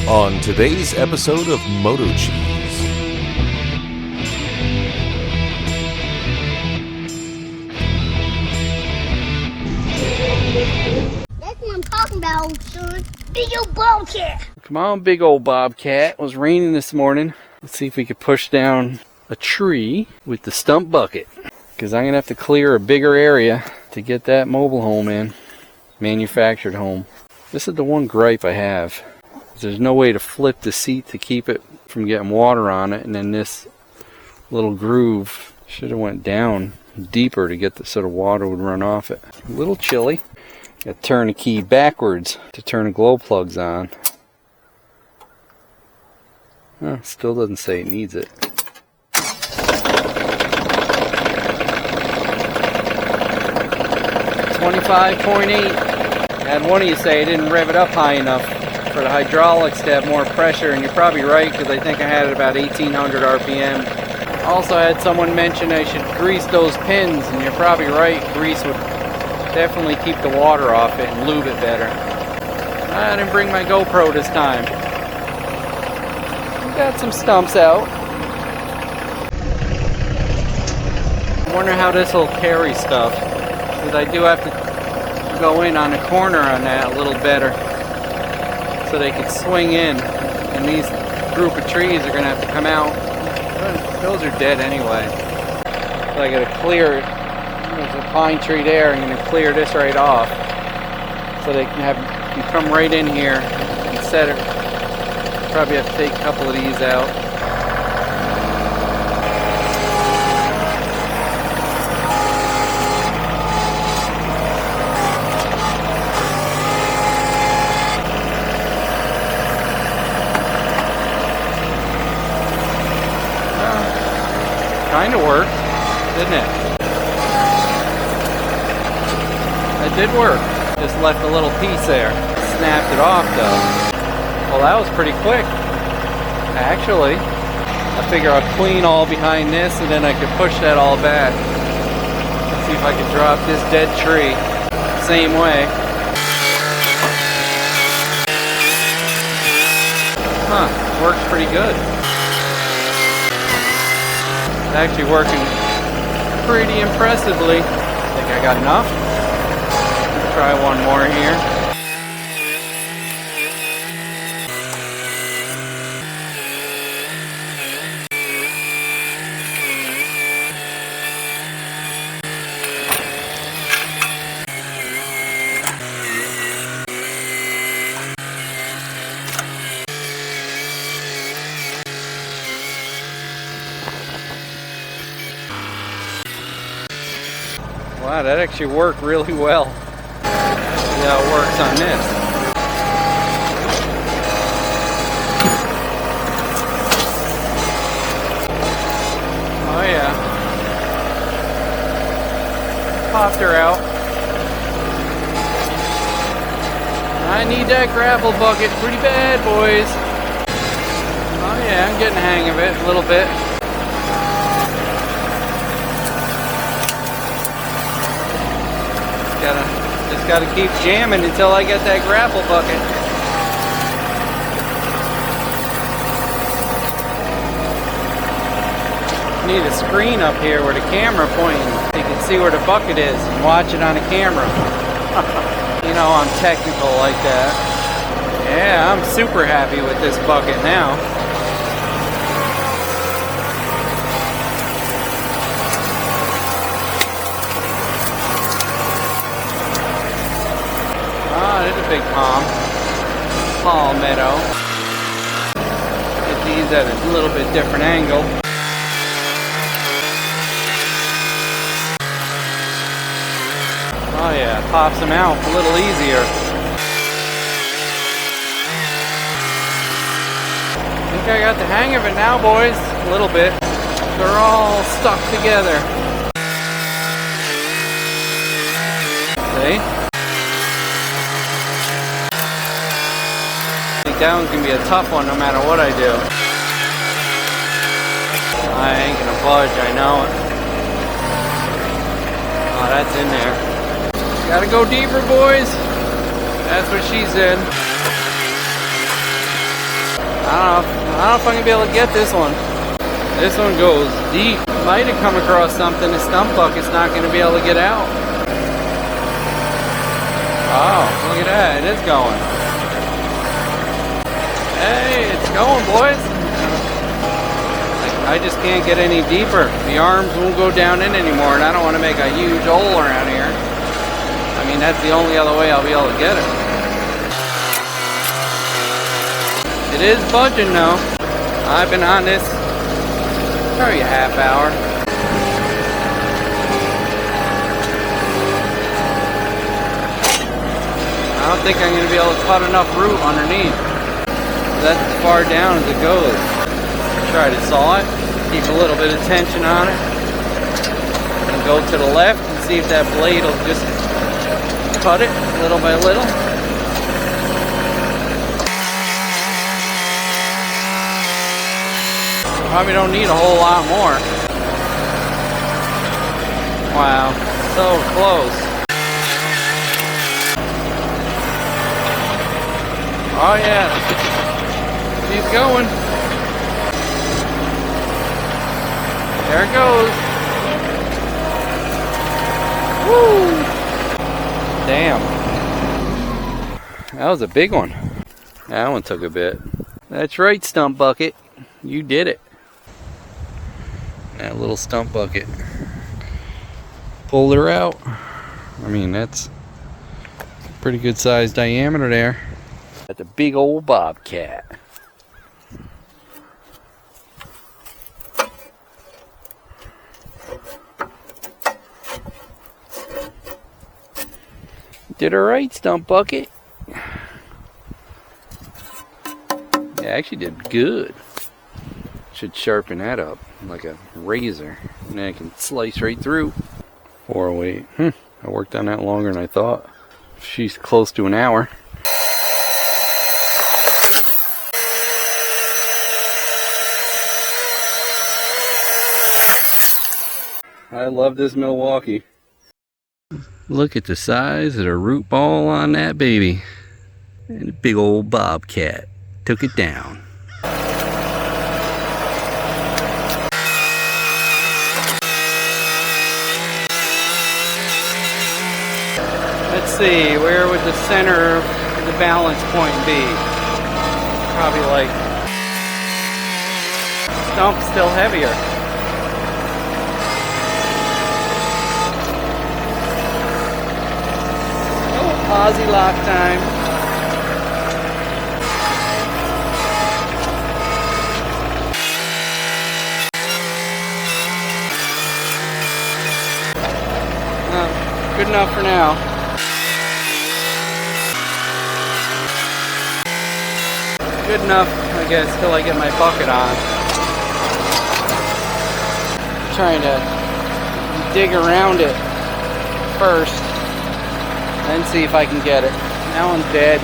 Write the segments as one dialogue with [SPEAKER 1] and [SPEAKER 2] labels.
[SPEAKER 1] On today's episode of MotoCheez.
[SPEAKER 2] That's what I'm talking about, old son. Big old Bobcat.
[SPEAKER 3] Come on, big old Bobcat. It was raining this morning. Let's see if we could push down a tree with the stump bucket. Because I'm going to have to clear a bigger area to get that mobile home in. Manufactured home. This is the one gripe I have. There's no way to flip the seat to keep it from getting water on it, and then this little groove should have went down deeper to get the so the water would run off it. A little chilly. Got to turn the key backwards to turn the glow plugs on. Still doesn't say it needs it. 25.8. Had one of you say I didn't rev it up high enough for the hydraulics to have more pressure, and you're probably right, because I think I had it about 1800 RPM. Also had someone mention I should grease those pins, and you're probably right, grease would definitely keep the water off it and lube it better. I didn't bring my GoPro this time. We got some stumps out. I wonder how this will carry stuff, because I do have to go in on the corner on that a little better, so they could swing in, and these group of trees are going to have to come out. Those are dead anyway. So I got to clear it. There's a pine tree there. I'm going to clear this right off, so they can come right in here and set it. Probably have to take a couple of these out. Kind of worked, didn't it? It did work. Just left a little piece there. Snapped it off though. Well, that was pretty quick. Actually, I figure I'll clean all behind this, and then I could push that all back. Let's see if I can drop this dead tree. Same way. Works pretty good. Actually working pretty impressively. I think I got enough. Try one more here. Wow, that actually worked really well. See how it works on this. Oh yeah. Popped her out. I need that grapple bucket pretty bad, boys. Oh yeah, I'm getting the hang of it a little bit. Just gotta keep jamming until I get that grapple bucket. Need a screen up here where the camera pointing. So you can see where the bucket is and watch it on the camera. You know, I'm technical like that. Yeah, I'm super happy with this bucket now. There's a big palmetto. Get these at a little bit different angle. Oh yeah, pops them out a little easier. I think I got the hang of it now, boys. A little bit. They're all stuck together. See? That one's gonna be a tough one no matter what I do. I ain't gonna budge, I know it. Oh, that's in there. Gotta go deeper, boys. That's what she said. I don't know if I'm gonna be able to get this one. This one goes deep. Might have come across something the stump bucket's not gonna be able to get out. Oh, look at that, it is going. Hey, it's going, boys. I just can't get any deeper. The arms won't go down in anymore, and I don't want to make a huge hole around here. I mean, that's the only other way I'll be able to get it. It is budging though. I've been on this probably a half hour. I don't think I'm going to be able to cut enough root underneath. That's as far down as it goes. Try to saw it, keep a little bit of tension on it, and go to the left and see if that blade will just cut it little by little. Probably don't need a whole lot more. Wow, so close. Oh yeah, keep going. There it goes. Woo! Damn. That was a big one. That one took a bit. That's right, Stump Bucket. You did it. That little Stump Bucket. Pulled her out. I mean, that's a pretty good sized diameter there. That's a big old Bobcat. Did her right, Stump Bucket. Yeah, actually did good. Should sharpen that up like a razor, and then I can slice right through. 408. I worked on that longer than I thought. She's close to an hour. I love this Milwaukee. Look at the size of the root ball on that baby. And a big old Bobcat took it down. Let's see, where would the center of the balance point be? Probably like stump still heavier. Aussie lock time. Good enough for now. Good enough, I guess, till I get my bucket on. I'm trying to dig around it first. Then see if I can get it. That one's dead.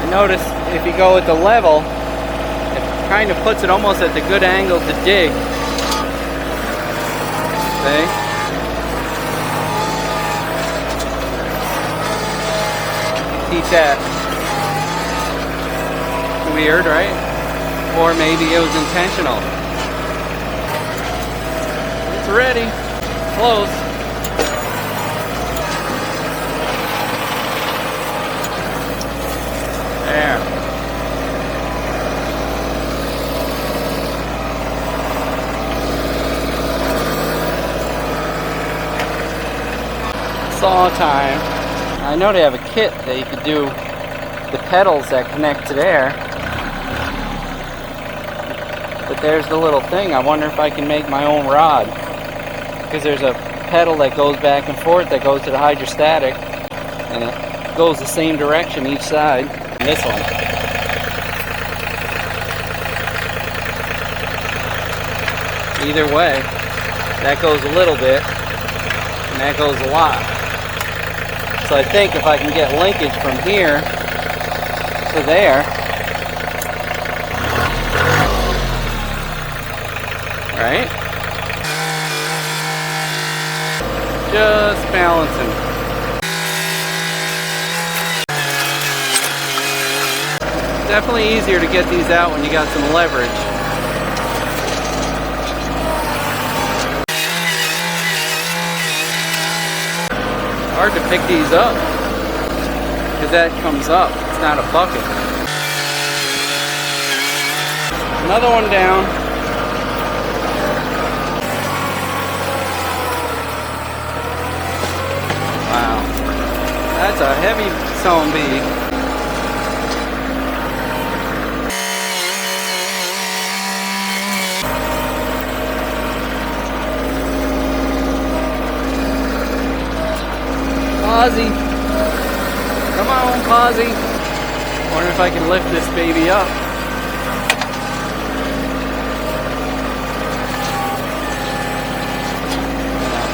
[SPEAKER 3] Notice if you go with the level, it kind of puts it almost at the good angle to dig. See? Teach that. Weird, right? Or maybe it was intentional. Ready. Close. There. Saw time. I know they have a kit that you could do the pedals that connect to there. But there's the little thing. I wonder if I can make my own rod. Because there's a pedal that goes back and forth that goes to the hydrostatic, and it goes the same direction each side. And this one. Either way, that goes a little bit, and that goes a lot. So I think if I can get linkage from here to there, right? Just balancing. Definitely easier to get these out when you got some leverage. Hard to pick these up because that comes up. It's not a bucket. Another one down. Wow, that's a heavy son of a bee. Posy. Come on, Posy. Wonder if I can lift this baby up.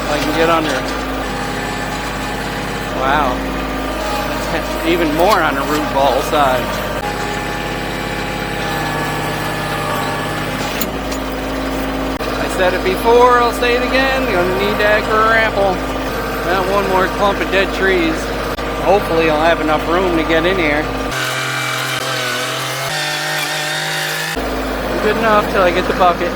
[SPEAKER 3] If I can get under. Wow. That's even more on the root ball side. I said it before, I'll say it again. Gonna need that grapple. Got one more clump of dead trees. Hopefully I'll have enough room to get in here. Good enough till I get the bucket.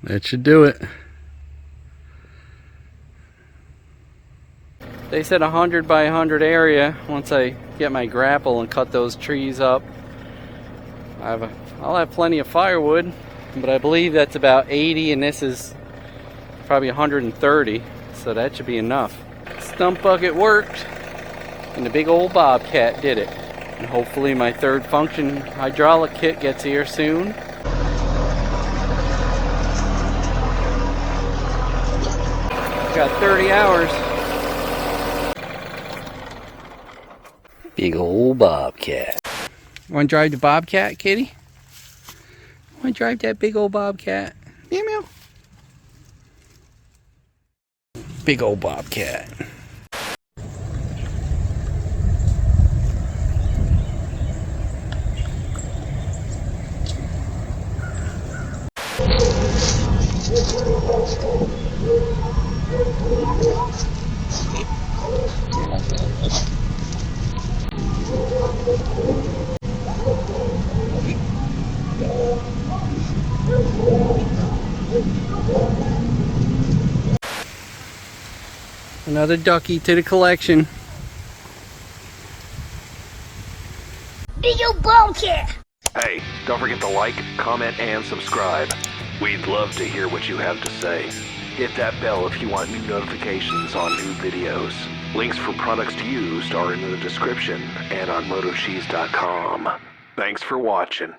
[SPEAKER 3] That should do it. They said 100 by 100 area. Once I get my grapple and cut those trees up, I'll have plenty of firewood, but I believe that's about 80 and this is probably 130, so that should be enough. Stump bucket worked and the big old Bobcat did it. And hopefully my third function hydraulic kit gets here soon. Got 30 hours. Big old Bobcat. Want to drive the Bobcat, kitty? Want to drive that big old Bobcat? Meow meow. Big old Bobcat. Another ducky to the collection.
[SPEAKER 2] Big old Bobcat.
[SPEAKER 1] Hey, don't forget to like, comment, and subscribe. We'd love to hear what you have to say. Hit that bell if you want new notifications on new videos. Links for products used are in the description and on MotoCheez.com. Thanks for watching.